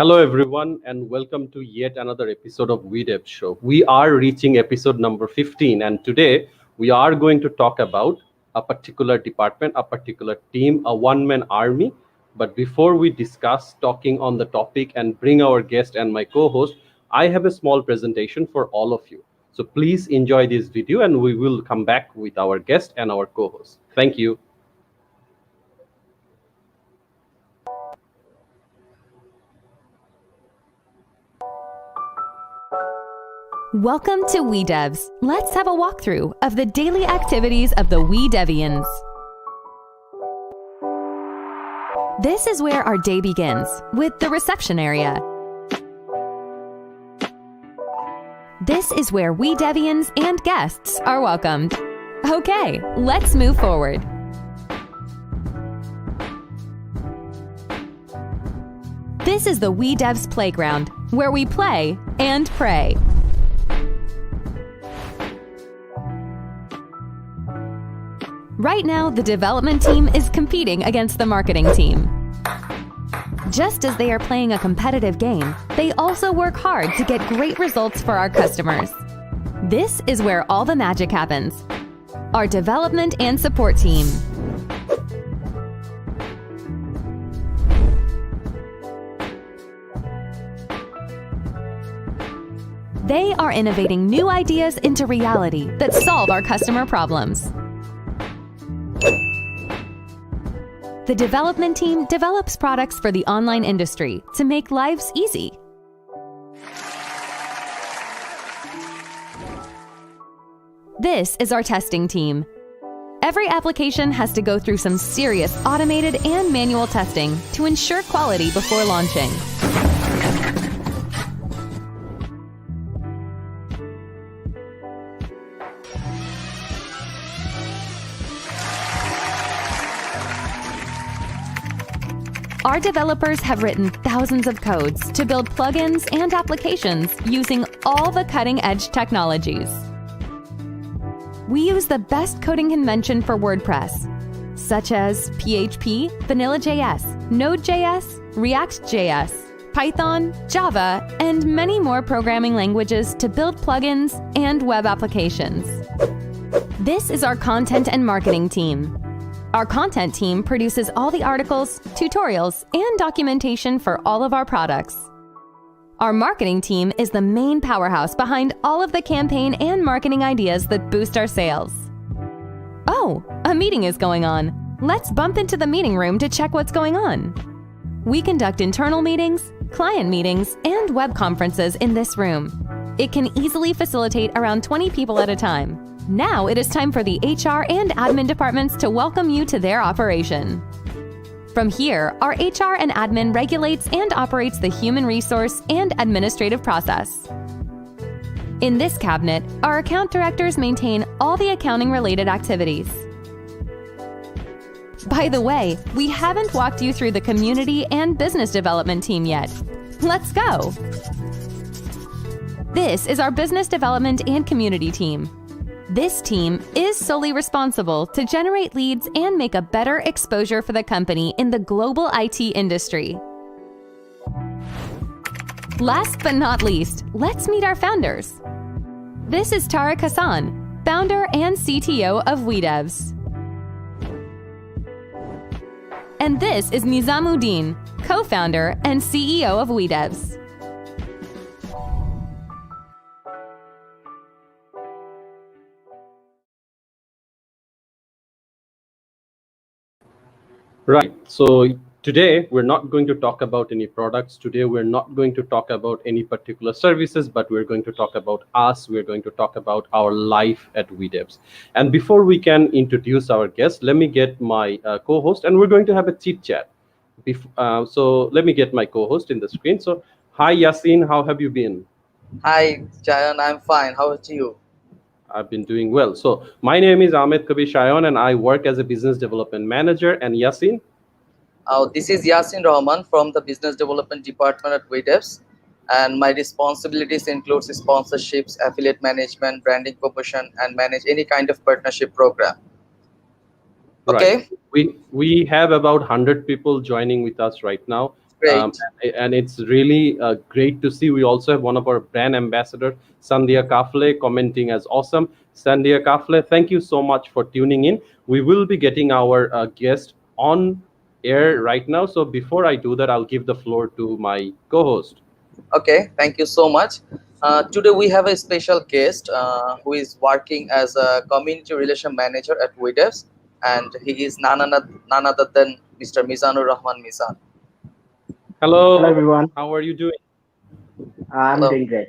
Hello, everyone, and welcome to yet another episode of weDevs Show. We are reaching episode number 15, and today we are going to talk about a particular department, a particular team, a one-man army. But before we discuss talking on the topic and bring our guest and my co-host, I have a small presentation for all of you. So please enjoy this video, and we will come back with our guest and our co-host. Thank you. Welcome to weDevs. Let's have a walkthrough of the daily activities of the weDevians. This is where our day begins, with the reception area. This is where weDevians and guests are welcomed. Okay, let's move forward. This is the weDevs playground, where we play and pray. Right now, the development team is competing against the marketing team. Just as they are playing a competitive game, they also work hard to get great results for our customers. This is where all the magic happens. Our development and support team. They are innovating new ideas into reality that solve our customer problems. The development team develops products for the online industry to make lives easy. This is our testing team. Every application has to go through some serious automated and manual testing to ensure quality before launching. Our developers have written thousands of codes to build plugins and applications using all the cutting-edge technologies. We use the best coding convention for WordPress, such as PHP, Vanilla.js, Node.js, React.js, Python, Java, and many more programming languages to build plugins and web applications. This is our content and marketing team. Our content team produces all the articles, tutorials, and documentation for all of our products. Our marketing team is the main powerhouse behind all of the campaign and marketing ideas that boost our sales. Oh, a meeting is going on. Let's bump into the meeting room to check what's going on. We conduct internal meetings, client meetings, and web conferences in this room. It can easily facilitate around 20 people at a time. Now it is time for the HR and admin departments to welcome you to their operation. From here, our HR and admin regulates and operates the human resource and administrative process. In this cabinet, our account directors maintain all the accounting-related activities. By the way, we haven't walked you through the community and business development team yet. Let's go! This is our business development and community team. This team is solely responsible to generate leads and make a better exposure for the company in the global IT industry. Last but not least, let's meet our founders. This is Tariq Hassan, founder and CTO of weDevs. And this is Nizamuddin, co-founder and CEO of weDevs. Right. So today we're not going to talk about any products. Today we're not going to talk about any particular services, but we're going to talk about us. We're going to talk about our life at weDevs. And before we can introduce our guest, let me get my co-host, and we're going to have a chit chat. So let me get my co-host in the screen. So hi Yasin, how have you been? Hi, Jayan, I'm fine. How about you? I've been doing well. So my name is Ahmed Shayon, and I work as a business development manager. And Yasin? This is Yasin Rahman from the Business Development Department at weDevs. And my responsibilities includes sponsorships, affiliate management, branding promotion, and manage any kind of partnership program. Okay. Right. We have about 100 people joining with us right now. Great. And it's really great to see. We also have one of our brand ambassador, Sandhya Kafle, commenting as awesome. Sandhya Kafle, thank you so much for tuning in. We will be getting our guest on air right now. So before I do that, I'll give the floor to my co-host. Okay, thank you so much. Today we have a special guest who is working as a community relation manager at weDevs, and he is none other than Mr. Mizanur Rahman Mizan. Hello, Hello everyone. how are you doing? I'm Hello. doing great.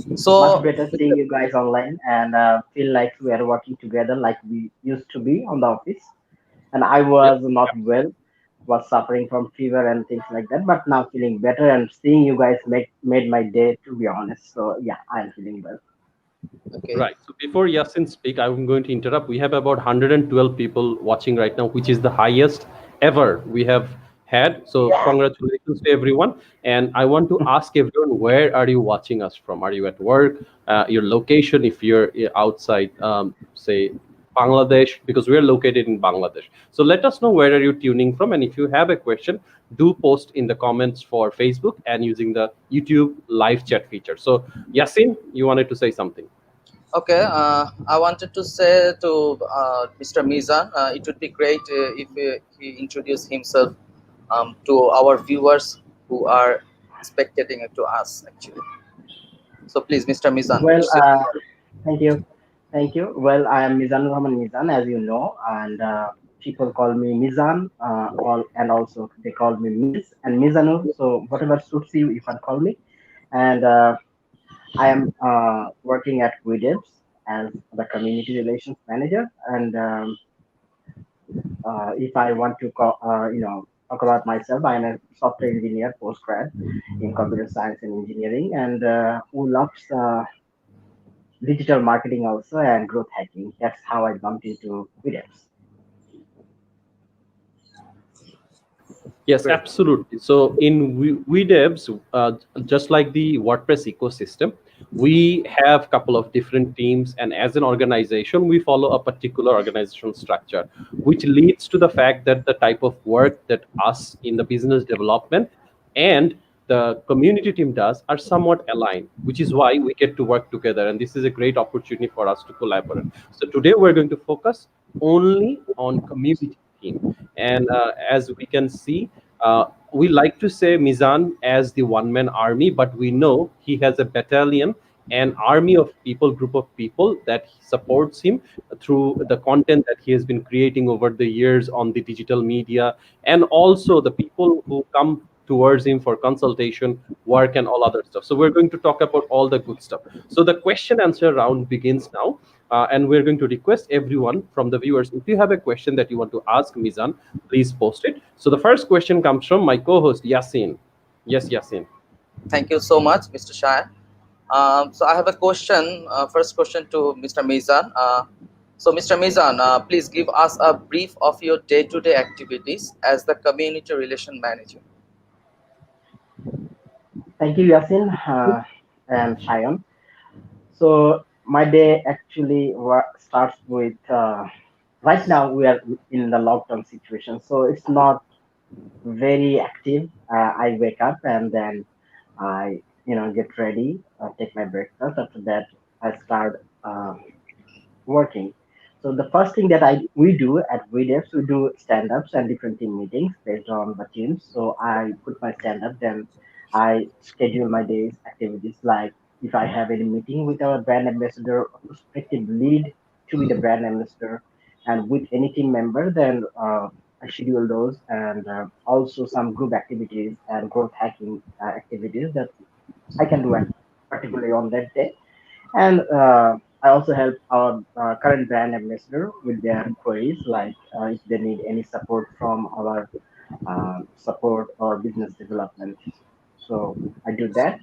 Much So, better seeing you guys online and feel like we are working together like we used to be on the office. And I Yep. was not well, was suffering from fever and things like that, but now feeling better and seeing you guys made my day to be honest. So yeah, I'm feeling well. okay, Right. So before Yasin speak, I'm going to interrupt. We have about 112 people watching right now, which is the highest ever we have had. So congratulations to everyone. And I want to ask everyone, where are you watching us from? Are you at work? Your location, if you're outside, say Bangladesh, because we're located in Bangladesh. So let us know where are you tuning from, and if you have a question, do post in the comments for Facebook and using the YouTube live chat feature. So Yasin, you wanted to say something. okay. I wanted to say to Mr. Mizan, it would be great if he introduced himself to our viewers who are spectating to us actually. So please, Mr. Mizan, Well, it's your floor. thank you. Thank you. Well, I am Mizanur Rahman Mizan, as you know, and people call me Mizan, and also they call me Miz and Mizanur. So whatever suits you, you can call me. And I am working at weDevs as the community relations manager. And if I want to talk about myself, I am a software engineer, postgrad in computer science and engineering, and who loves digital marketing also and growth hacking. That's how I bumped into weDevs. Yes, Great. absolutely. So in weDevs, just like the WordPress ecosystem, we have a couple of different teams, and as an organization, we follow a particular organizational structure, which leads to the fact that the type of work that us in the business development and the community team does are somewhat aligned, which is why we get to work together. And this is a great opportunity for us to collaborate. So today we're going to focus only on community team. And as we can see, we like to say Mizan as the one-man army, but we know he has a battalion, an army of people, group of people that supports him through the content that he has been creating over the years on the digital media, and also the people who come towards him for consultation, work, and all other stuff. So we're going to talk about all the good stuff. So the question answer round begins now. And we're going to request everyone from the viewers, if you have a question that you want to ask Mizan, please post it. So the first question comes from my co-host Yasin. Yes, Yasin. Thank you so much, Mr. Shah. So I have a question. First question to Mr. Mizan. So Mr. Mizan, please give us a brief of your day-to-day activities as the community relation manager. Thank you, Yasin and Shayan. So my day actually starts with right now we are in the lockdown situation, so it's not very active. I wake up and then I get ready, take my breakfast. After that, I start working. So the first thing that I we do at weDevs, we do stand-ups and different team meetings based on the teams. So I put my stand-up, then I schedule my day's activities. Like if I have any meeting with our brand ambassador or prospective lead to be the brand ambassador, and with any team member, then I schedule those, and also some group activities and growth hacking activities that I can do particularly on that day. And I also help our current brand ambassador with their queries, like if they need any support from our support or business development. So I do that,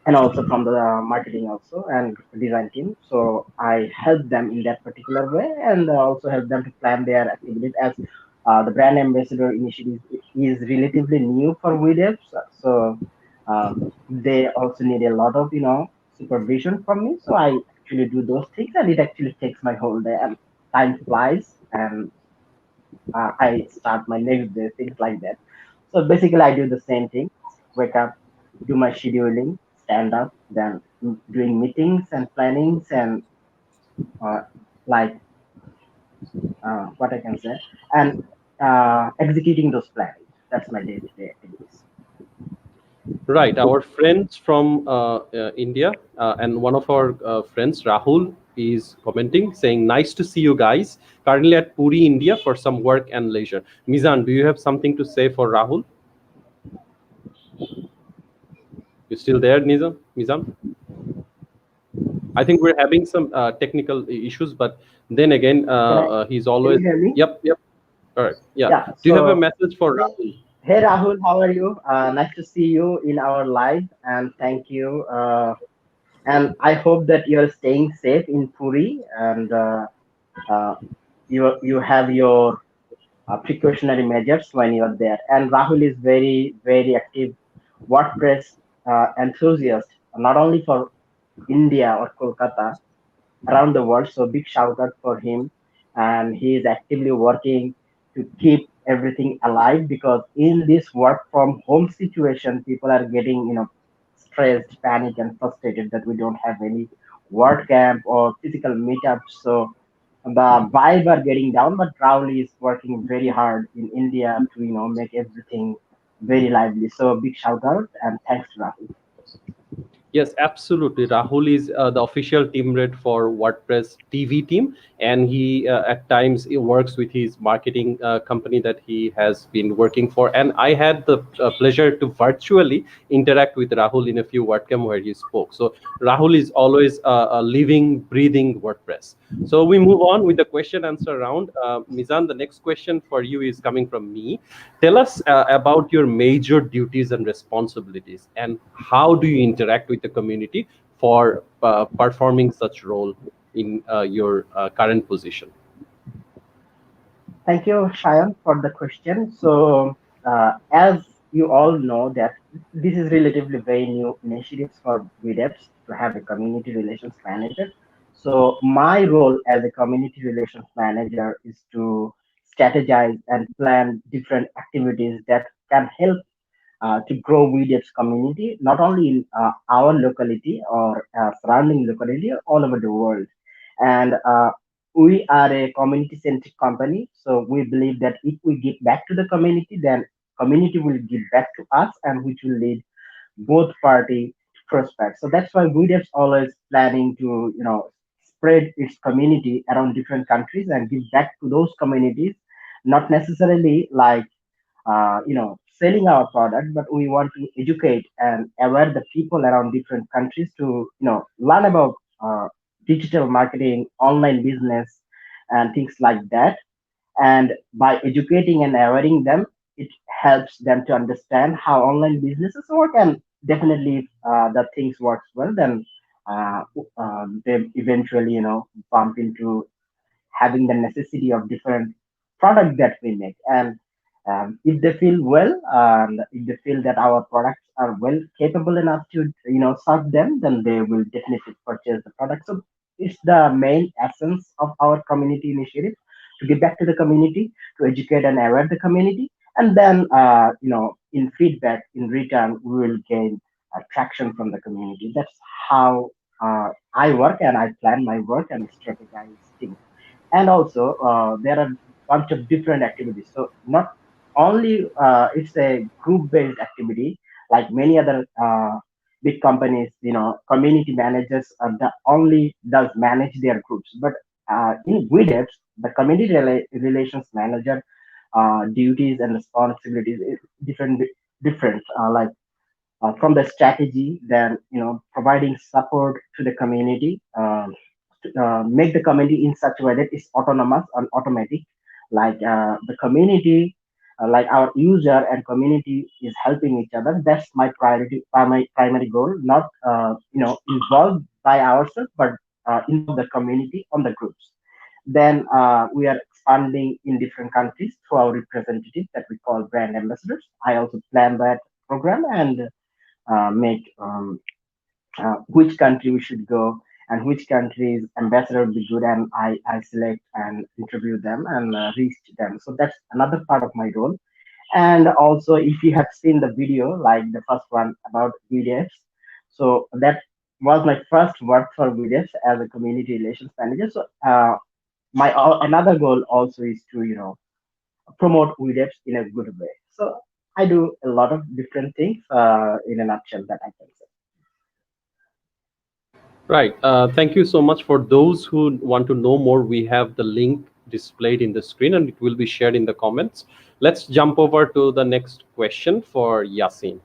and also from the marketing also and design team. So I help them in that particular way, and also help them to plan their activities as the brand ambassador initiative is relatively new for weDevs. So they also need a lot of supervision from me. So I actually do those things, and it actually takes my whole day, and time flies. And I start my next day, things like that. So basically, I do the same thing: wake up, do my scheduling, stand up, then doing meetings and plannings and uh, like what I can say, and executing those plannings. That's my day-to-day activities. Right, our friends from India, and one of our friends, Rahul, is commenting saying, "Nice to see you guys. Currently at Puri, India, for some work and leisure." Mizan, do you have something to say for Rahul? You still there, Nizam? Mizan? I think we're having some technical issues, but then again, he's Can always. you hear me? Yep, yep. All right. Yeah. Yeah. Do you have a So message for hey, Rahul? hey Rahul, how are you? Nice to see you in our live, and thank you. And I hope that you are staying safe in Puri, and uh, you have your precautionary measures when you are there. And Rahul is very active WordPress enthusiast, not only for India or Kolkata, around the world. So big shout out for him, and he is actively working to keep everything alive because in this work from home situation, people are getting stressed, panic, and frustrated that we don't have any word camp or physical meetups. So the vibe are getting down, but Rahul is working very hard in India to make everything very lively. So big shout out and thanks to Rahul. Yes, absolutely. Rahul is the official team lead for WordPress TV team, and he at times he works with his marketing company that he has been working for. And I had the pleasure to virtually interact with Rahul in a few WordCamp where he spoke. So Rahul is always a living, breathing WordPress. So we move on with the question answer round. Mizan, the next question for you is coming from me. Tell us about your major duties and responsibilities, and how do you interact with the community for performing such role in your current position? Thank you, Shayan, for the question. So, as you all know, that this is relatively very new initiatives for weDevs to have a community relations manager. So, my role as a community relations manager is to strategize and plan different activities that can help to grow weDevs community, not only in our locality or surrounding locality, all over the world. And we are a community-centric company, so we believe that if we give back to the community, then community will give back to us, and which will lead both party to prosper. So that's why weDevs always planning to spread its community around different countries and give back to those communities, not necessarily like selling our product, but we want to educate and aware the people around different countries to learn about digital marketing, online business, and things like that. And by educating and awareing them, it helps them to understand how online businesses work, and definitely if the things works well, then uh, they eventually bump into having the necessity of different product that we make. And if they feel well, and if they feel that our products are well capable enough to serve them, then they will definitely purchase the product. So it's the main essence of our community initiative, to give back to the community, to educate and aware the community, and then in feedback in return we will gain traction from the community. That's how I work, and I plan my work and strategize things. And also there are bunch of different activities, so not only it's a group based activity like many other big companies. Community managers the only does manage their groups, but in weDevs, the community relations manager duties and responsibilities is different, like from the strategy, then providing support to the community, make the community in such a way that it's autonomous and automatic, like the community, like our user and community is helping each other. That's my priority, my primary goal, not involved by ourselves, but involve the community on the groups. Then we are expanding in different countries through our representatives that we call brand ambassadors. I also plan that program and make which country we should go, and which countries ambassador would be good, and I select and interview them and reach them. So that's another part of my role. And also, if you have seen the video, like the first one about weDevs, so that was my first work for weDevs as a community relations manager. So my another goal also is to promote weDevs in a good way. So I do a lot of different things in a nutshell that I can say. Right. Thank you so much. For those who want to know more, we have the link displayed in the screen and it will be shared in the comments. Let's jump over to the next question for Yasin.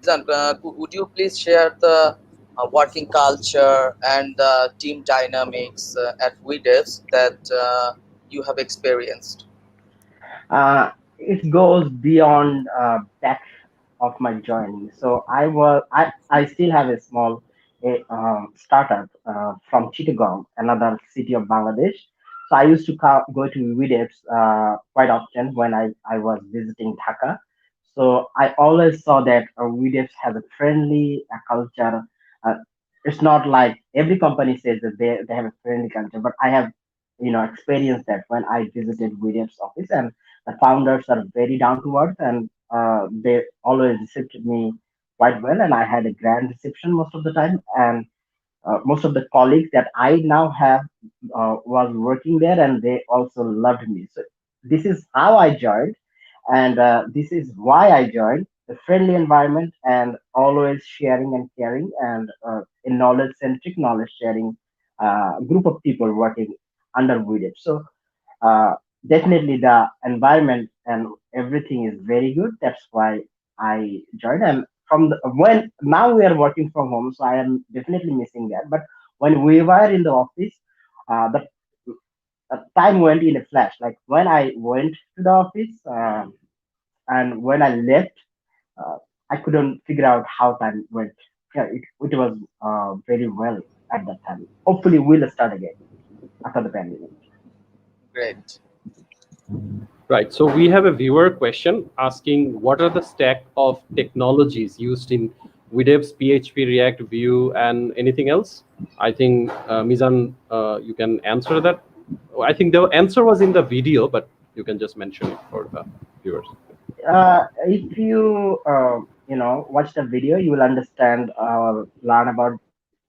Mizan, would you please share the working culture and the team dynamics at weDevs that you have experienced? It goes beyond that of my joining. So I still have a small startup from Chittagong, another city of Bangladesh. So I used to go to weDevs quite often when I was visiting Dhaka. So I always saw that weDevs has a friendly culture. Uh, it's not like every company says that they have a friendly culture, but I have experienced that when I visited weDevs office, and the founders are very down to earth, and they always received me quite well, and I had a grand reception most of the time. And most of the colleagues that I now have was working there, and they also loved me. So this is how I joined, and this is why I joined. The friendly environment and always sharing and caring, and a knowledge-centric knowledge sharing group of people working under WeDev. So uh, definitely the environment and everything is very good. That's why I joined. And from when now we are working from home, so I am definitely missing that. But when we were in the office, the time went in a flash. Like when I went to the office and when I left, uh, I couldn't figure out how time went. Yeah, it was very well at that time. Hopefully, we'll start again after the pandemic. Great. Right. So we have a viewer question asking what are the stack of technologies used in weDevs, PHP, React, Vue, and anything else? I think Mizan, you can answer that. I think the answer was in the video, but you can just mention it for the viewers. If you watch the video, you will understand or learn about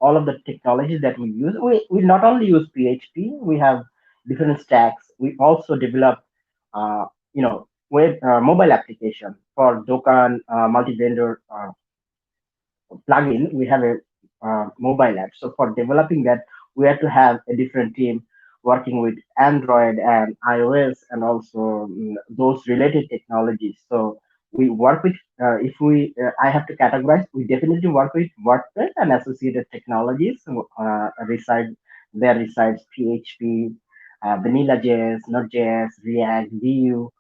all of the technologies that we use. We not only use PHP, we have different stacks. We also develop uh, web mobile application for Docker multi-vendor plugin. We have a mobile app. So for developing that, we have to have a different team working with Android and iOS and also those related technologies. So we work with, if we, I have to categorize, we definitely work with WordPress and associated technologies. There resides PHP, Vanilla.js, Node.js, React, Vue,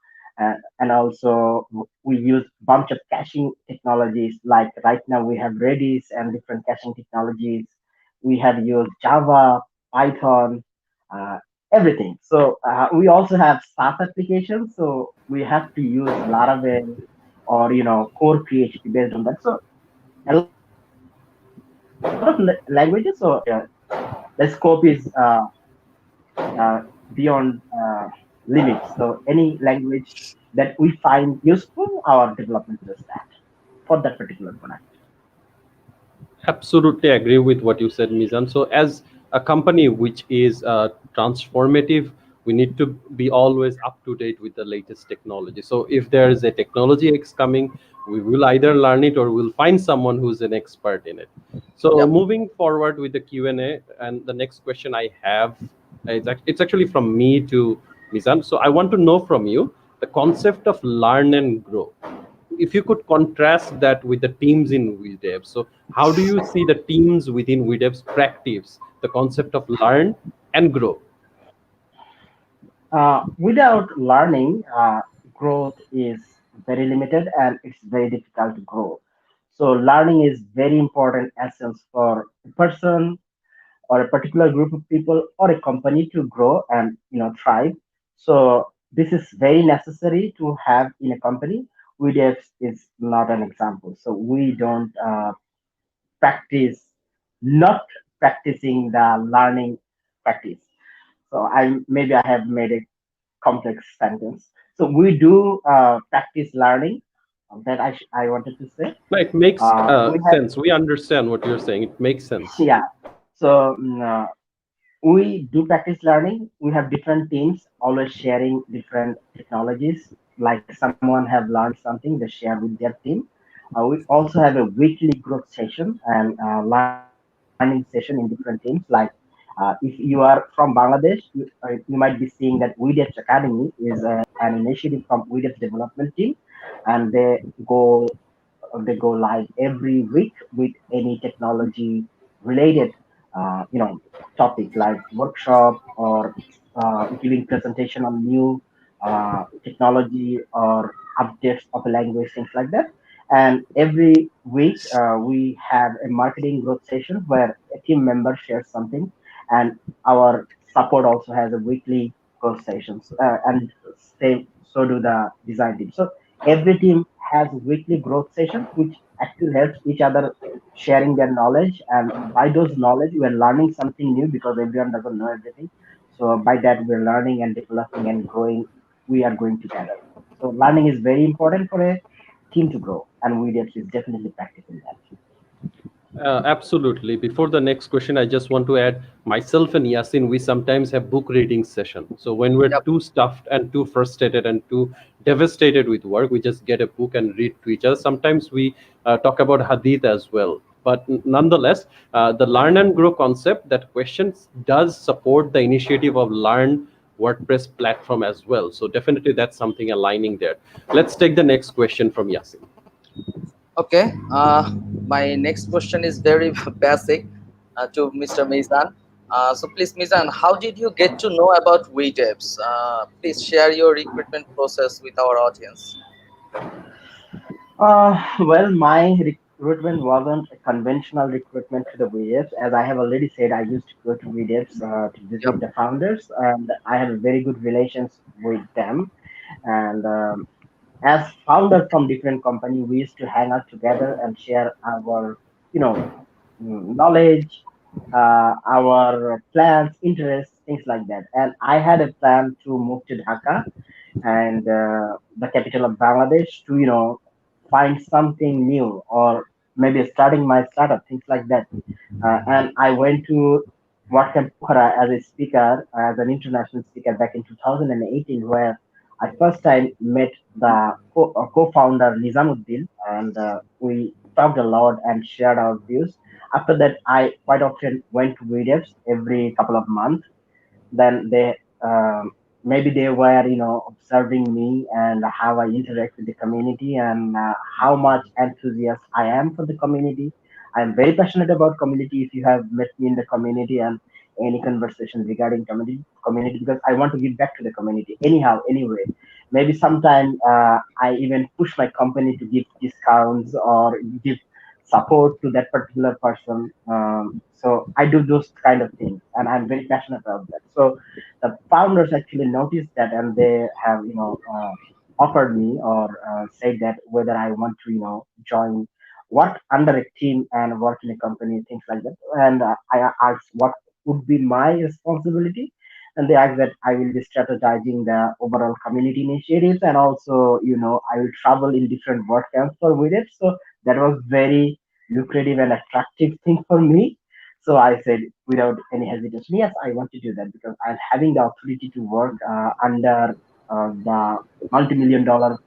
and also we use bunch of caching technologies. Like right now we have Redis and different caching technologies. We have used Java, Python, uh, everything. So we also have SaaS applications. So we have to use Laravel or core PHP based on that. So a lot of languages. So the scope is beyond limits. So any language that we find useful, our development will start for that particular product. Absolutely agree with what you said, Mizan. So, as a company which is transformative, we need to be always up to date with the latest technology. So, if there is a technology X coming, we will either learn it or we'll find someone who's an expert in it. So, Yep. moving forward with the Q&A, and the next question I have, it's actually from me to Mizan. So, I want to know from you the concept of learn and grow. If you could contrast that with the teams in weDevs, so how do you see the teams within weDevs practice the concept of learn and grow? Without learning, growth is very limited and it's very difficult to grow. So learning is very important essence for a person or a particular group of people or a company to grow and thrive. So this is very necessary to have in a company. weDevs is not an example. So we don't practice, not practicing the learning practice. So I have made a complex sentence. So we do practice learning. That I wanted to say. No, it makes We have sense. We understand what you're saying. It makes sense. yeah. So we do practice learning. We have different teams always sharing different technologies. Like someone have learned something, they share with their team. We also have a weekly growth session and learning session in different teams. Like if you are from Bangladesh, you might be seeing that weDevs Academy is an initiative from weDevs development team, and they go live every week with any technology related topic like workshop or giving presentation on new technology or updates of a language, things like that. And every week we have a marketing growth session where a team member shares something, and our support also has a weekly growth sessions, and so do the design team. So every team has weekly growth sessions, which actually helps each other sharing their knowledge. And by those knowledge, we're learning something new because everyone doesn't know everything. So by that, we're learning and developing and growing. We are going together. So learning is very important for a team to grow, and we is definitely practicing that. Absolutely. Before the next question, I just want to add myself and Yasin, we sometimes have book reading session. So when we're Yep. too stuffed and too frustrated and too devastated with work, we just get a book and read to each other. Sometimes we talk about hadith as well. But nonetheless, the learn and grow concept, that question does support the initiative of Learn WordPress platform as well. So definitely that's something aligning there. Let's take the next question from Yasin. Okay. My next question is very basic to Mr. Mizan. So please, Mizan, how did you get to know about weDevs? Please share your recruitment process with our audience. Well, my recruitment wasn't a conventional recruitment to the VDFs. As I have already said, I used to go to VDFs to Yep. visit the founders, and I have very good relations with them. And as founders from different company, we used to hang out together and share our, you know, knowledge, our plans, interests, things like that. And I had a plan to move to Dhaka and the capital of Bangladesh to find something new or maybe starting my startup, things like that. And I went to WordCamp Pokhara as a speaker, as an international speaker back in 2018, where I first time met the co-founder Nizamuddin, and we talked a lot and shared our views. After that, I quite often went to weDevs every couple of months. Then maybe they were observing me and how I interact with the community and how much enthusiast I am for the community. I'm very passionate about community. If you have met me in the community and any conversation regarding community, because I want to give back to the community anyhow, anyway. Maybe sometime I even push my company to give discounts or give support to that particular person. So I do those kind of things, and I'm very passionate about that. So the founders actually noticed that, and they have offered me or said that whether I want to join, work under a team and work in a company, things like that. And I asked what would be my responsibility, and they asked that I will be strategizing the overall community initiatives, and also I will travel in different work camps for with it. So that was very lucrative and attractive thing for me. So I said without any hesitation, yes, I want to do that because I'm having the authority to work under the multi-million dollar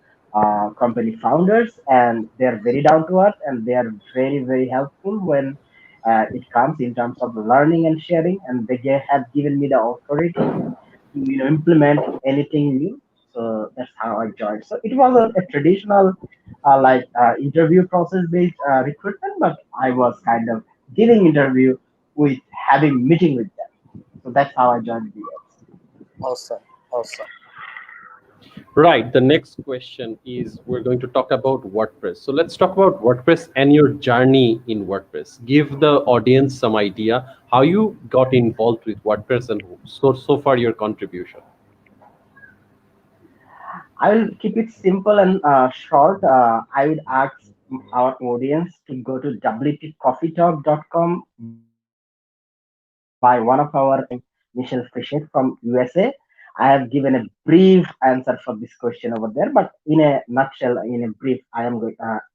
company founders, and they're very down to earth and they are very, very helpful when it comes in terms of learning and sharing. And have given me the authority to implement anything new. So that's how I joined. So it was a traditional interview process based recruitment, but I was kind of giving interview with having meeting with them. So that's how I joined BS. Awesome. Awesome. Right. The next question is we're going to talk about WordPress. So let's talk about WordPress and your journey in WordPress. Give the audience some idea how you got involved with WordPress and so far your contribution. I will keep it simple and short. I would ask our audience to go to wtcoffeetalk.com by one of our Michelle Frichet from USA. I have given a brief answer for this question over there, but in a nutshell, in a brief,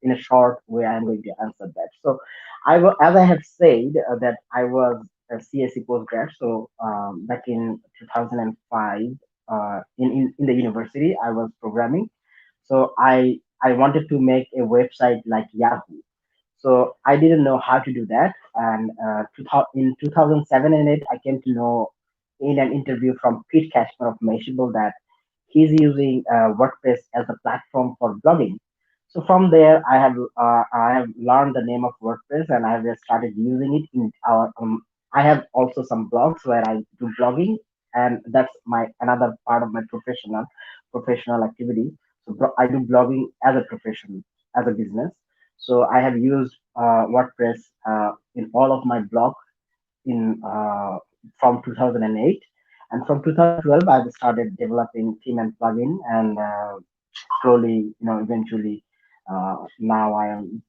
in a short way, I am going to answer that. So, as I have said, that I was a CSE postgrad. So, back in 2005, in the university, I was programming. So I wanted to make a website like Yahoo. So I didn't know how to do that. And in 2007 and 8, I came to know in an interview from Pete Cashman of Mashable that he's using WordPress as a platform for blogging. So from there, I have learned the name of WordPress and I have just started using it in our. I have also some blogs where I do blogging, and that's my another part of my professional activity. So I do blogging as a profession, as a business. So I have used WordPress in all of my blogs in from 2008, and from 2012 I started developing theme and plugin, and slowly, eventually, now I am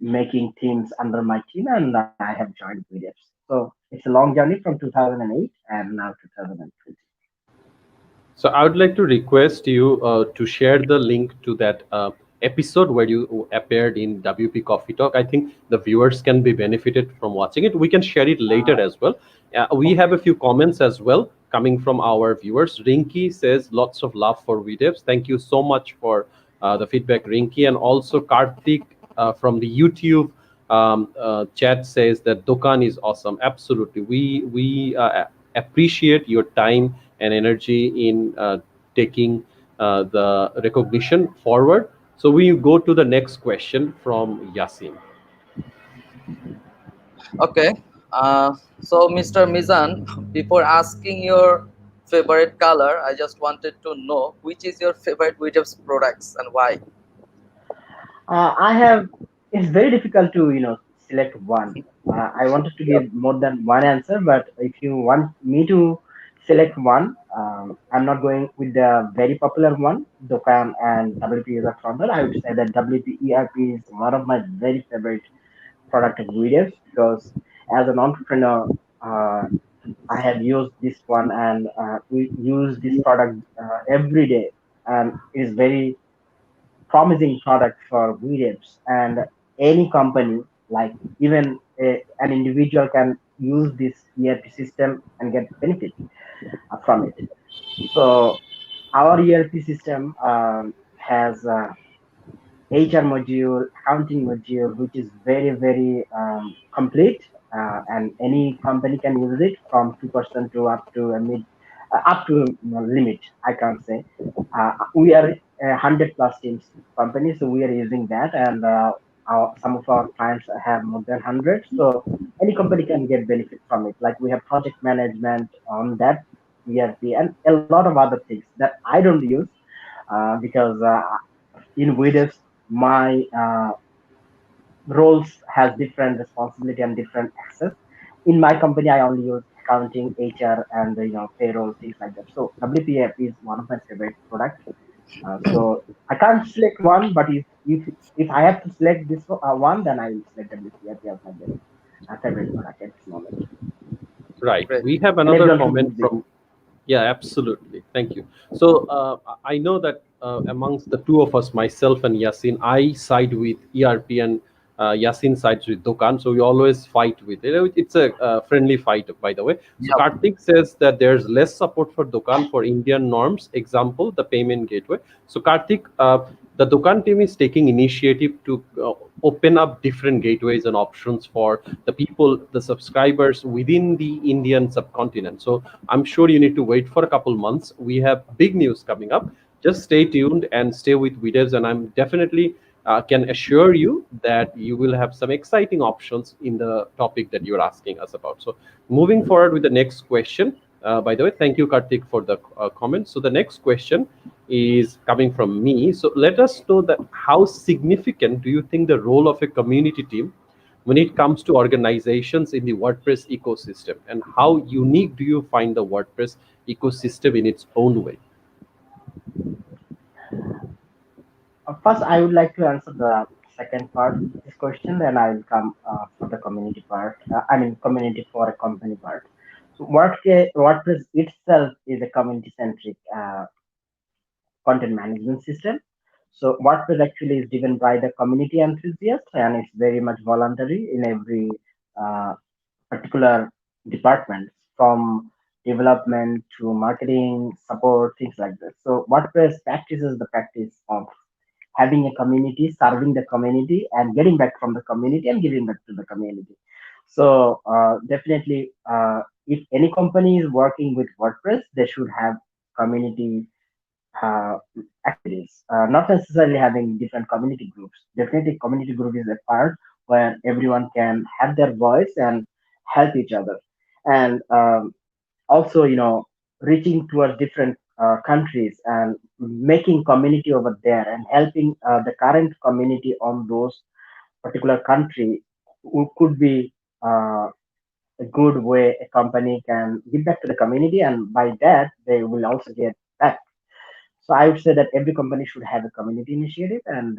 making themes under my team, and I have joined weDevs. So it's a long journey from 2008 and now 2020. So I would like to request you to share the link to that episode where you appeared in WP Coffee Talk. I think the viewers can be benefited from watching it. We can share it later as well. We have a Okay. few comments as well coming from our viewers. Rinky says lots of love for weDevs. Thank you so much for the feedback, Rinky. And also Karthik from the YouTube chat says that Dokan is awesome. Absolutely. We appreciate your time and energy in taking the recognition forward. So we go to the next question from Yasin. Okay. So, Mr. Mizan, before asking your favorite color, I just wanted to know which is your favorite weDevs products and why. I have. It's very difficult to select one. I wanted to Yep. give more than one answer, but if you want me to select one, I'm not going with the very popular one, Dokkan and WP user frontal. I would say that WP ERP is one of my very favorite product of videos because as an entrepreneur, uh, I have used this one, and we use this product every day, and it is very promising product for VDEPs, and any company, like even an individual, can use this ERP system and get benefit from it. So our ERP system has HR module, accounting module, which is very, very complete, and any company can use it from 2% to up to a mid, up to limit. I can't say. We are a 100 plus teams company, so we are using that, and some of our clients have more than 100. So any company can get benefit from it. Like we have project management on that ERP and a lot of other things that I don't use because in Widows, my roles has different responsibility and different access. In my company, I only use accounting, HR, and payroll things like that. So WPF is one of my favorite products. So I can't select one, but if I have to select this one, then I will select WPF as my best favorite product at this moment. Right. Great. We have And another everyone should comment use it. from. Yeah, absolutely. Thank you. So I know that amongst the two of us, myself and Yasin, I side with ERP and Yasin sides with Dokan. So we always fight with it. It's a friendly fight, by the way. So Yep. Karthik says that there's less support for Dokan for Indian norms. Example, the payment gateway. So Karthik, the Dokan team is taking initiative to open up different gateways and options for the people, the subscribers within the Indian subcontinent. So I'm sure you need to wait for a couple months. We have big news coming up. Just stay tuned and stay with weDevs, and I'm definitely can assure you that you will have some exciting options in the topic that you're asking us about. So moving forward with the next question. By the way, thank you, Karthik, for the comment. So the next question is coming from me. So let us know that how significant do you think the role of a community team when it comes to organizations in the WordPress ecosystem, and how unique do you find the WordPress ecosystem in its own way? First, I would like to answer the second part of this question, then I will come for the community part. I mean, community for a company part. So, WordPress itself is a community-centric content management system. So, WordPress actually is driven by the community enthusiasts, and it's very much voluntary in every uh, particular department, from development to marketing, support, things like this. So, WordPress practices the practice of having a community, serving the community, and getting back from the community and giving back to the community. So definitely, if any company is working with WordPress, they should have community uh, activities, not necessarily having different community groups. Definitely, community group is a part where everyone can have their voice and help each other. And also, reaching towards different countries and making community over there and helping the current community on those particular country could be a good way a company can give back to the community, and by that they will also get back. So I would say that every company should have a community initiative, and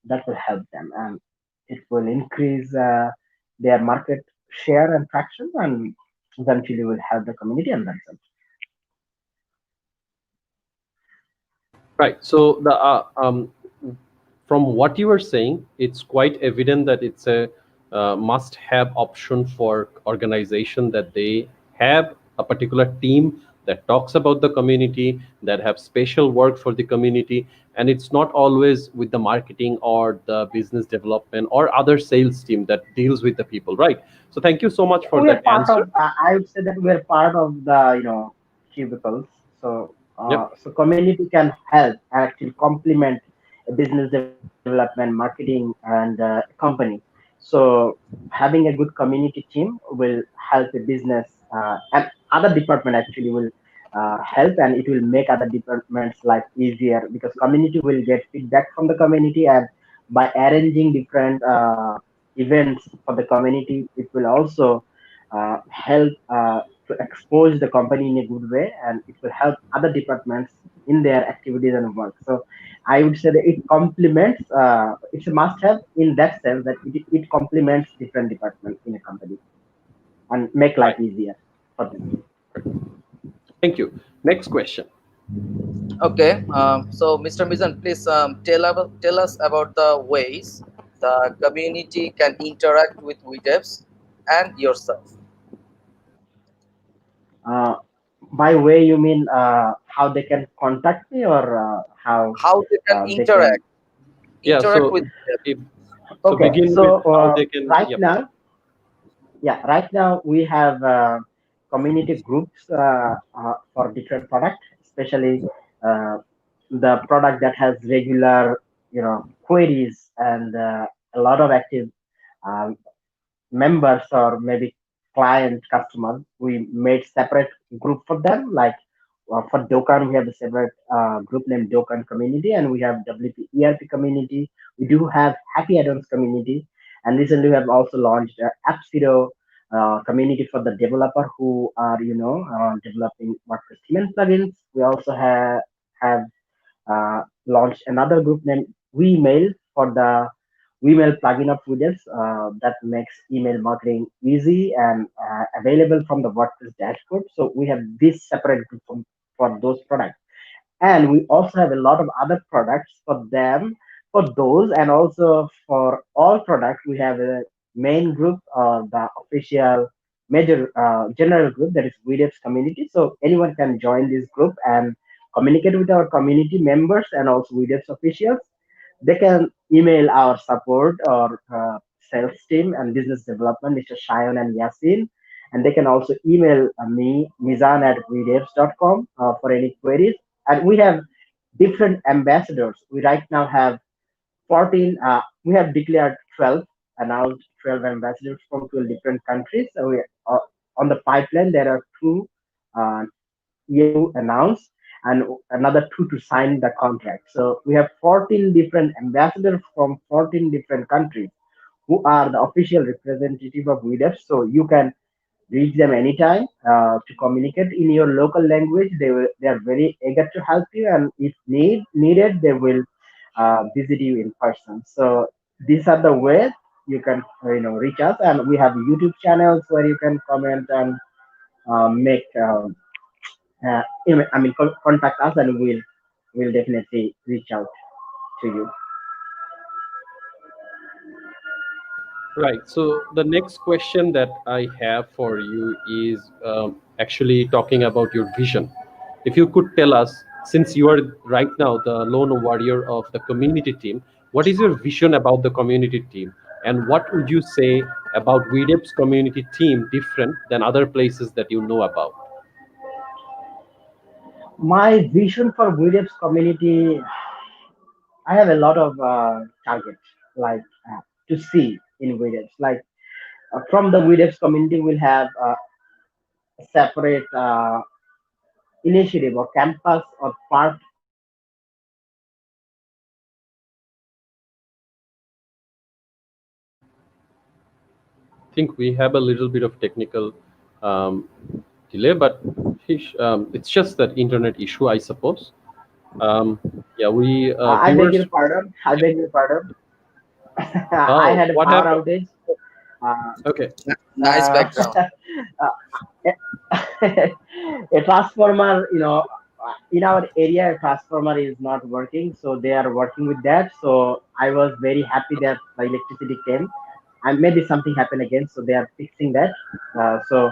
that will help them, and it will increase their market share and traction, and eventually will help the community and themselves. Right. So from what you are saying, it's quite evident that it's a must-have option for organization, that they have a particular team that talks about the community, that have special work for the community, and it's not always with the marketing or the business development or other sales team that deals with the people, right? So thank you so much for We are that part answer. of. I would say that we are part of the cubicles. So Yep. so community can help and actually complement a business development, marketing, and company. So having a good community team will help a business, and other department actually will help, and it will make other departments life easier because community will get feedback from the community, and by arranging different events for the community, it will also help to expose the company in a good way, and it will help other departments in their activities and work. So I would say that it complements, it's a must have in that sense that it complements different departments in a company and make life Right. easier for them. Thank you. Next question. Okay, so Mr. Mizan, please tell us about the ways the community can interact with weDevs and yourself. Uh, by way, you mean how they can contact me, or how How they can they can? Yeah. interact So with if so, Okay, begin with so how they can. right Yep. now, yeah, right now we have community groups for different products, especially uh, the product that has regular, queries and a lot of active um, members or maybe client customers. We made separate group for them. Like for Dokan, we have a separate group named Dokan Community, and we have WP ERP Community. We do have Happy Add-ons Community, and recently we have also launched App Zero community for the developer who are developing WordPress theme and plugins. We also have launched another group named WeMail for the email plugin of widgets that makes email marketing easy and available from the WordPress dashboard. So we have this separate group for those products, and we also have a lot of other products for them, for those, and also for all products we have a main group, the official major general group, that is WeDevs community. So anyone can join this group and communicate with our community members and also WeDevs officials. They can email our support or sales team and business development, Mr. Shayan and Yasin, and they can also email me, Mizan at weDevs.com, for any queries. And we have different ambassadors. We right now have 14, we have declared 12, announced 12 ambassadors from 12 different countries. So we, on the pipeline, there are two uh, yet to announce and another two to sign the contract. So we have 14 different ambassadors from 14 different countries who are the official representative of WeDevs. So you can reach them anytime to communicate in your local language. They are very eager to help you, and if needed, they will visit you in person. So these are the ways you can reach us, and we have YouTube channels where you can comment and make contact us, and we'll definitely reach out to you. Right. So the next question that I have for you is actually talking about your vision. If you could tell us, since you are right now the lone warrior of the community team, what is your vision about the community team? And what would you say about weDevs community team different than other places that you know about? My vision for weDevs community, I have a lot of targets like to see in weDevs. Like from the weDevs community, we'll have a separate initiative or campus or part of the community where I think we have a little bit of technical um, delay, but it's just that internet issue, I suppose. Um, yeah, we I beg viewers. your pardon. I beg your pardon. I Oh, had a what power happened? outage. Uh, Okay. Nice uh, background. a transformer, in our area, a transformer is not working, so they are working with that. So I was very happy that the electricity came, and maybe something happened again, so they are fixing that. So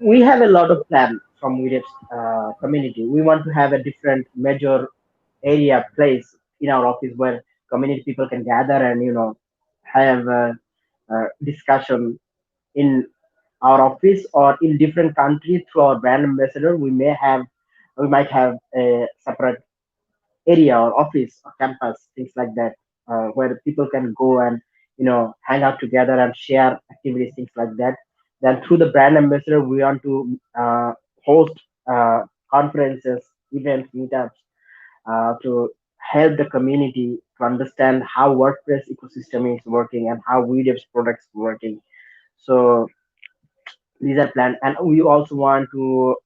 we have a lot of plan from WeDevs community. We want to have a different major area place in our office where community people can gather and have a discussion in our office or in different countries through our brand ambassador. We might have a separate area or office or campus, things like that, where people can go and hang out together and share activities, things like that. Then through the brand ambassador, we want to host conferences, events, meetups to help the community to understand how WordPress ecosystem is working and how WeDev's products working. So these are planned, and we also want to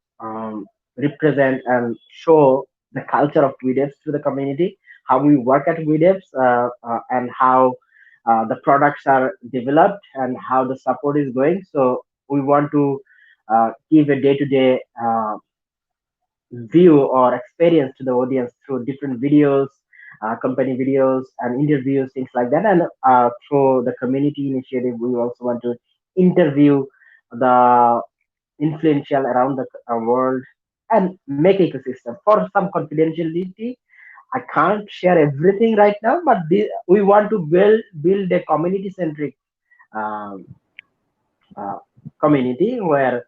represent and show the culture of WeDevs to the community, how we work at WeDevs, and how the products are developed and how the support is going. So we want to give a day-to-day view or experience to the audience through different videos, company videos and interviews, things like that. And through the community initiative, we also want to interview the influential around the world and make ecosystem for some confidentiality. I can't share everything right now, but we want to build a community centric um, uh, community where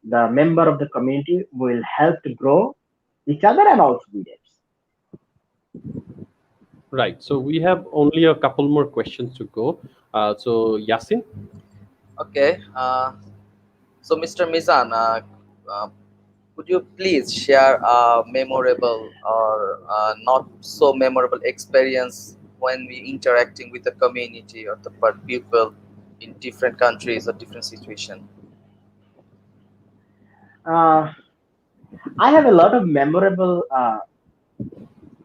the member of the community will help to grow each other and also leaders. Right. So we have only a couple more questions to go. So Yasin. Okay. So, Mr. Mizan, uh, could you please share a memorable or not so memorable experience when we interacting with the community or the people in different countries or different situation? Uh, I have a lot of memorable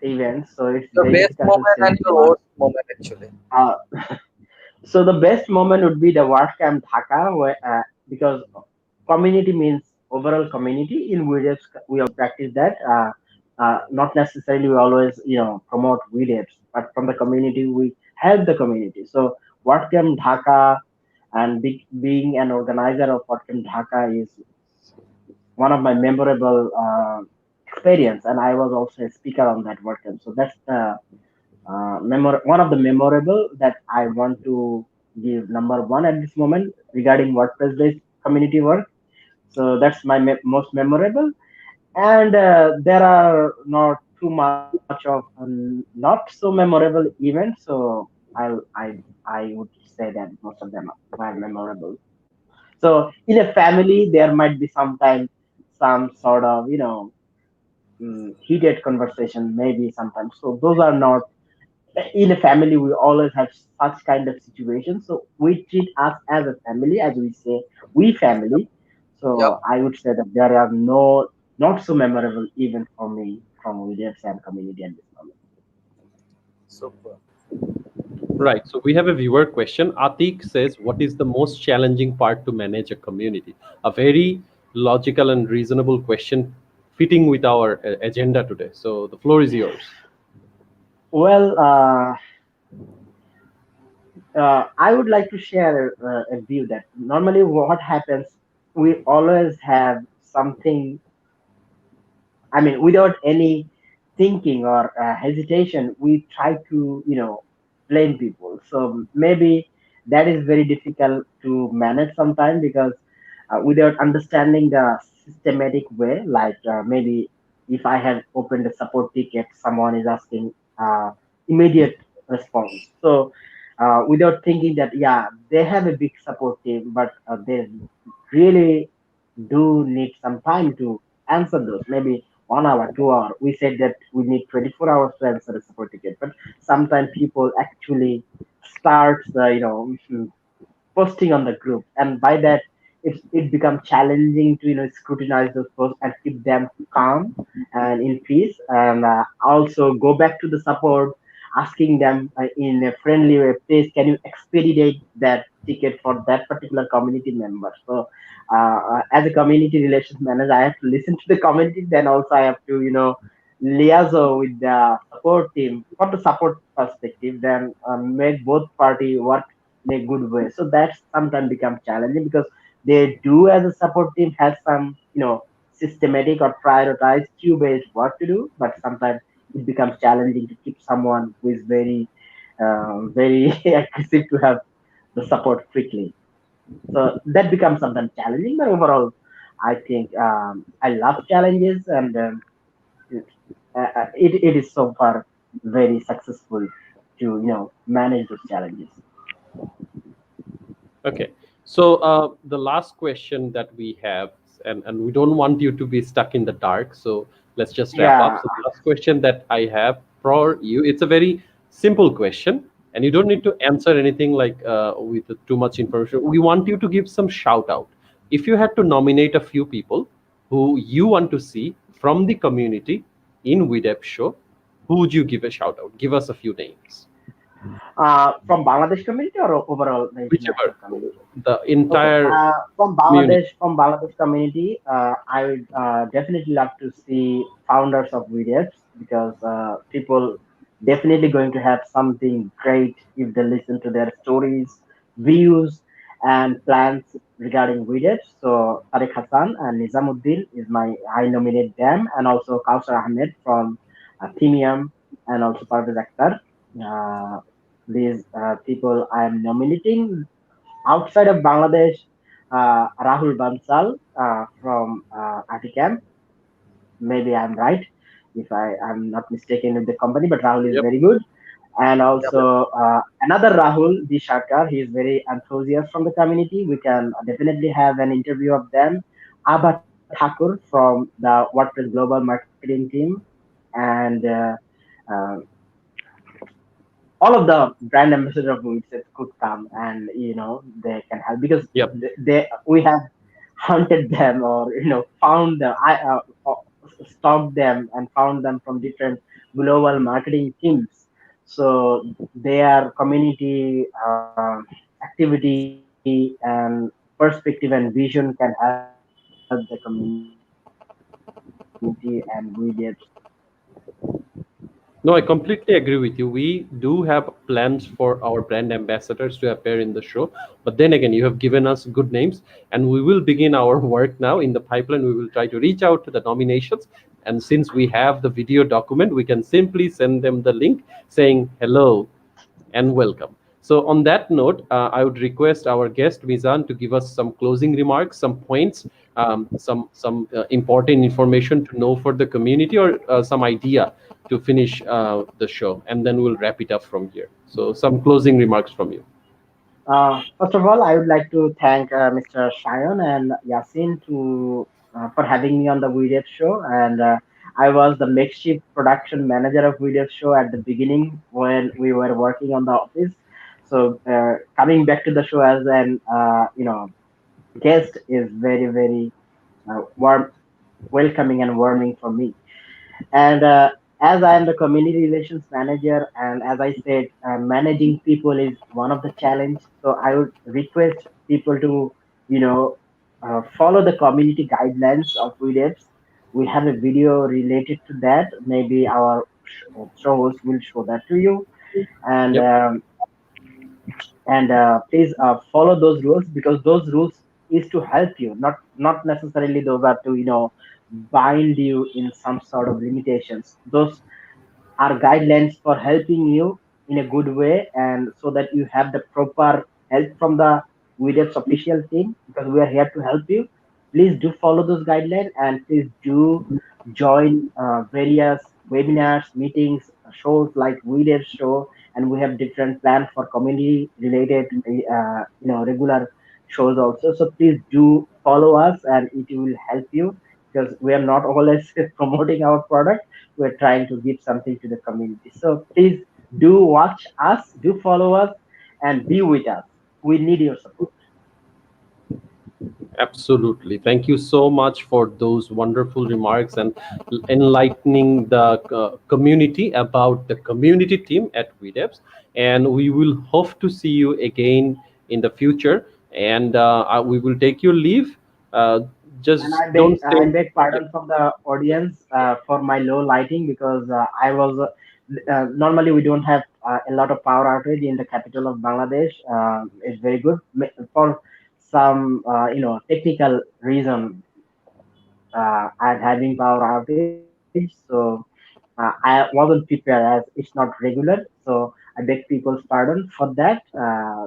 events, so it's Your very best difficult to moment and select your one. worst moment actually. Uh, so the best moment would be the WordCamp Dhaka, where because community means overall community. In WeDevs, we all practice that. Not necessarily we always promote WeDevs, but from the community we help the community. So WordCamp Dhaka and being an organizer of WordCamp Dhaka is one of my memorable experience, and I was also a speaker on that WordCamp. So that's the one of the memorable that I want to give number one at this moment regarding WordPress based community work. So that's my most memorable, and there are not too much of not so memorable events. So I would say that most of them are memorable. So in a family, there might be sometimes some sort of heated conversation, maybe sometimes. So those are not in a family. We always have such kind of situations. So we treat us as a family, as we say, we family. Yep. So I would say that there are no not so memorable even for me from leaders and community at this moment. Super. Right. So we have a viewer question. Atik says, what is the most challenging part to manage a community? A very logical and reasonable question fitting with our agenda today. So the floor is yours. Well, I would like to share a view that normally what happens, we always have something, I mean, without any thinking or hesitation, we try to, blame people. So maybe that is very difficult to manage sometimes because without understanding the systematic way, like maybe if I have opened a support ticket, someone is asking immediate response. So without thinking that, yeah, they have a big support team, but they really do need some time to answer those. Maybe 1 hour, 2 hour. We said that we need 24 hours to answer a support ticket, but sometimes people actually start, posting on the group, and by that it becomes challenging to scrutinize those posts and keep them calm and in peace, and also go back to the support, asking them in a friendly way, please can you expedite that ticket for that particular community member. So as a community relations manager, I have to listen to the community, then also I have to liaise with the support team for the support perspective, then make both party work in a good way. So that sometimes becomes challenging because they do as a support team have some systematic or prioritized queue based work to do, but sometimes it becomes challenging to keep someone who is very aggressive to have the support quickly. So that becomes sometimes challenging, but overall, I think I love challenges, and it is so far very successful to manage those challenges. Okay. So the last question that we have, and we don't want you to be stuck in the dark. So let's just wrap up. Yeah. So the last question that I have for you, it's a very simple question, and you don't need to answer anything like with too much information. We want you to give some shout out. If you had to nominate a few people who you want to see from the community in WeDev show, who would you give a shout out? Give us a few names. From Bangladesh community or overall the international Whichever, community? the Okay, entire from community. Bangladesh community, I would definitely love to see founders of videos because people definitely going to have something great if they listen to their stories, views, and plans regarding videos. So Tariq Hassan and Nizamuddin is I nominate them, and also Kausar Ahmed from Themium, and also Parvez Akhtar. Uh, these people I am nominating. Outside of Bangladesh, Rahul Bansal from Aticam. Maybe I'm right if I'm not mistaken with the company, but Rahul is Yep. very good. And Yep. also another Rahul, D. Sharkar, he is very enthusiastic from the community. We can definitely have an interview of them. Abha Thakur from the WordPress Global Marketing team, and uh, all of the brand ambassador of Wixit could come, and they can help because Yep. we have hunted them, or found them, stalked them and found them from different global marketing teams. So their community activity and perspective and vision can help the community, and we did. No, I completely agree with you. We do have plans for our brand ambassadors to appear in the show. But then again, you have given us good names, and we will begin our work now in the pipeline. We will try to reach out to the nominations. And since we have the video document, we can simply send them the link saying hello and welcome. So on that note, I would request our guest Mizan to give us some closing remarks, some points, some important information to know for the community, or some idea to finish the show, and then we'll wrap it up from here. So some closing remarks from you. First of all, I would like to thank Mr. Shayan and Yasin for having me on the video show. And I was the makeshift production manager of video show at the beginning when we were working on the office. So coming back to the show as an guest is very warm, welcoming and warming for me. And as I am the community relations manager, and as I said, managing people is one of the challenge. So I would request people to, follow the community guidelines of weDevs. We have a video related to that. Maybe our shows will show that to you, and Yep. please follow those rules, because those rules is to help you, not necessarily those are to bind you in some sort of limitations. Those are guidelines for helping you in a good way, and so that you have the proper help from the WeDevs official team, because we are here to help you. Please do follow those guidelines, and please do join various webinars, meetings, shows like WeDevs show, and we have different plans for community related, regular shows also. So please do follow us, and it will help you, because we are not always promoting our product, we're trying to give something to the community. So please do watch us, do follow us, and be with us. We need your support. Absolutely. Thank you so much for those wonderful remarks and enlightening the community about the community team at weDevs. And we will hope to see you again in the future. And we will take your leave. And Just don't I stay. beg Yeah, pardon from the audience for my low lighting, because I was normally we don't have a lot of power outage in the capital of Bangladesh. It's very good for some technical reason. I'm having power outage, so I wasn't prepared, as it's not regular. So I beg people's pardon for that,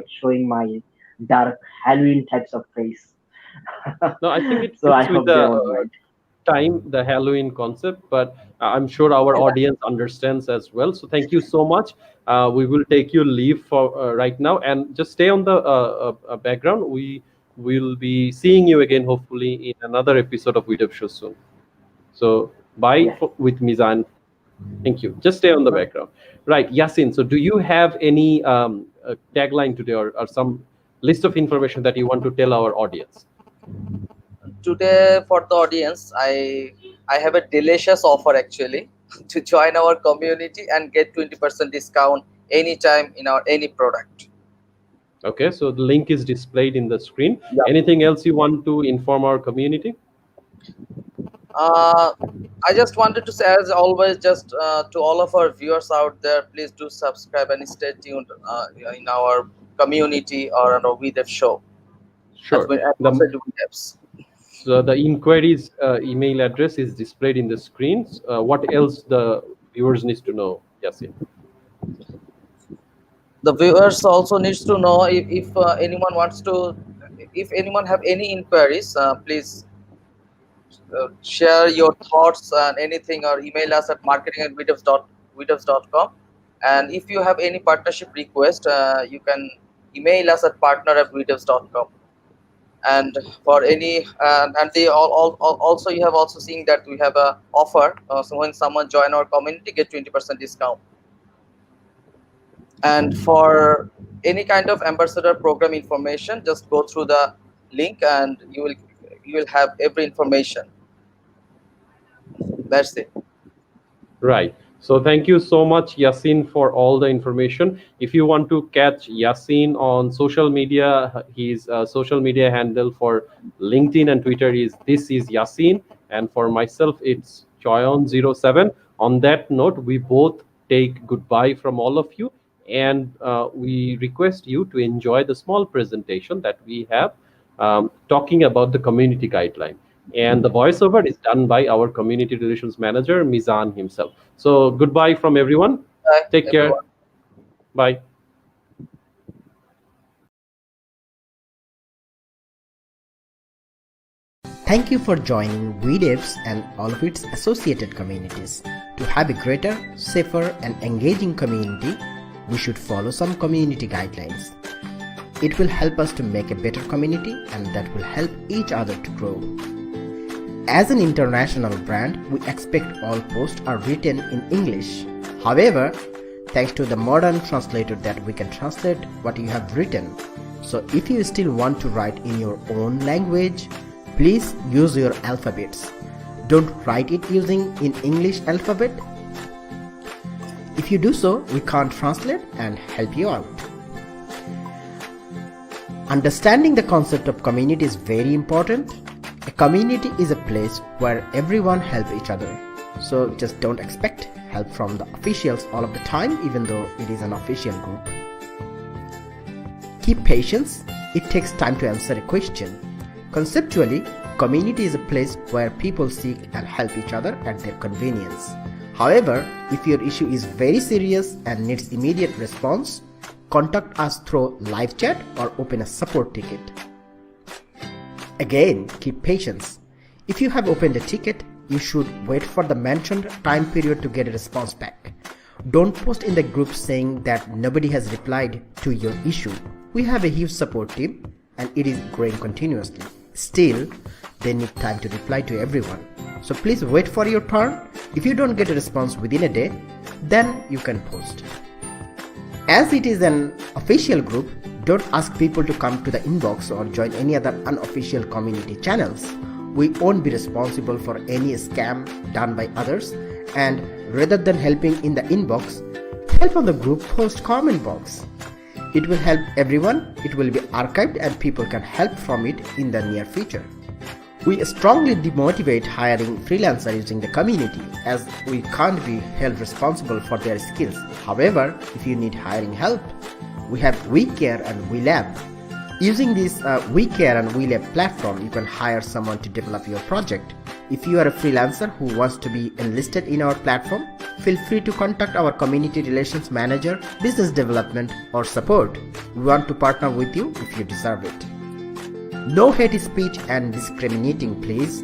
showing my dark Halloween types of face. no, I think it So I fits with hope they the won't mind. time, the Halloween concept, but I'm sure our audience understands as well. So thank you so much. We will take your leave for right now, and just stay on the background. We will be seeing you again, hopefully, in another episode of WeDev Show soon. So bye Yes. with Mizan. Thank you. Just stay on the background. Right, Yasin. So do you have any tagline today, or some list of information that you want to tell our audience? Today for the audience, I have a delicious offer actually to join our community and get 20% discount anytime in our any product. Okay, so the link is displayed in the screen. Yeah. Anything else you want to inform our community? uh, I just wanted to say, as always, just to all of our viewers out there, please do subscribe and stay tuned in our community or on our WeDev show Sure. at also do WeDevs. So the inquiries email address is displayed in the screens. What else the viewers needs to know, Yasin? The viewers also needs to know, if anyone wants to, if anyone have any inquiries, please share your thoughts and anything, or email us at marketing@wedevs.com. And if you have any partnership request, you can email us at partner@wedevs.com. And for any and they also, you have also seen that we have a offer, so when someone join our community, get 20% discount. And for any kind of ambassador program information, just go through the link and you will have every information. That's it. Right. So thank you so much, Yasin, for all the information. If you want to catch Yasin on social media, his social media handle for LinkedIn and Twitter is This Is Yasin, and for myself, it's Choyon07. On that note, we both take goodbye from all of you, and we request you to enjoy the small presentation that we have talking about the community guideline. And the voiceover is done by our community relations manager, Mizan himself. So goodbye from everyone. Bye, Take care. everyone. Bye. Thank you for joining weDevs and all of its associated communities. To have a greater, safer and engaging community, we should follow some community guidelines. It will help us to make a better community, and that will help each other to grow. As an international brand, we expect all posts are written in English. However, thanks to the modern translator that we can translate what you have written. So if you still want to write in your own language, please use your alphabets. Don't write it using in English alphabet. If you do so, we can't translate and help you out. Understanding the concept of community is very important. A community is a place where everyone helps each other. So just don't expect help from the officials all of the time, even though it is an official group. Keep patience. It takes time to answer a question. Conceptually, community is a place where people seek and help each other at their convenience. However, if your issue is very serious and needs immediate response, contact us through live chat or open a support ticket. Again, keep patience. If you have opened a ticket, you should wait for the mentioned time period to get a response back. Don't post in the group saying that nobody has replied to your issue. We have a huge support team and it is growing continuously. Still, they need time to reply to everyone. So please wait for your turn. If you don't get a response within a day, then you can post. As it is an official group, don't ask people to come to the inbox or join any other unofficial community channels. We won't be responsible for any scam done by others, and rather than helping in the inbox, help on the group post comment box. It will help everyone, it will be archived and people can help from it in the near future. We strongly demotivate hiring freelancers using the community, as we can't be held responsible for their skills. However, if you need hiring help, we have WeCare and WeLab. Using this WeCare and WeLab platform, you can hire someone to develop your project. If you are a freelancer who wants to be enlisted in our platform, feel free to contact our community relations manager, business development, or support. We want to partner with you if you deserve it. No hate speech and discriminating, please.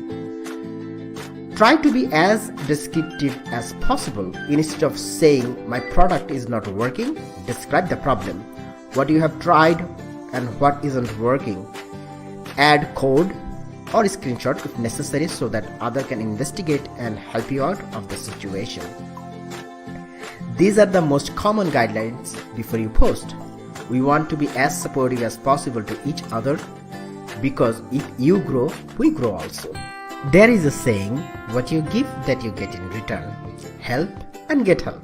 Try to be as descriptive as possible. Instead of saying my product is not working, describe the problem, what you have tried and what isn't working. Add code or screenshot if necessary so that others can investigate and help you out of the situation. These are the most common guidelines before you post. We want to be as supportive as possible to each other, because if you grow, we grow also. There is a saying, what you give that you get in return. Help and get help.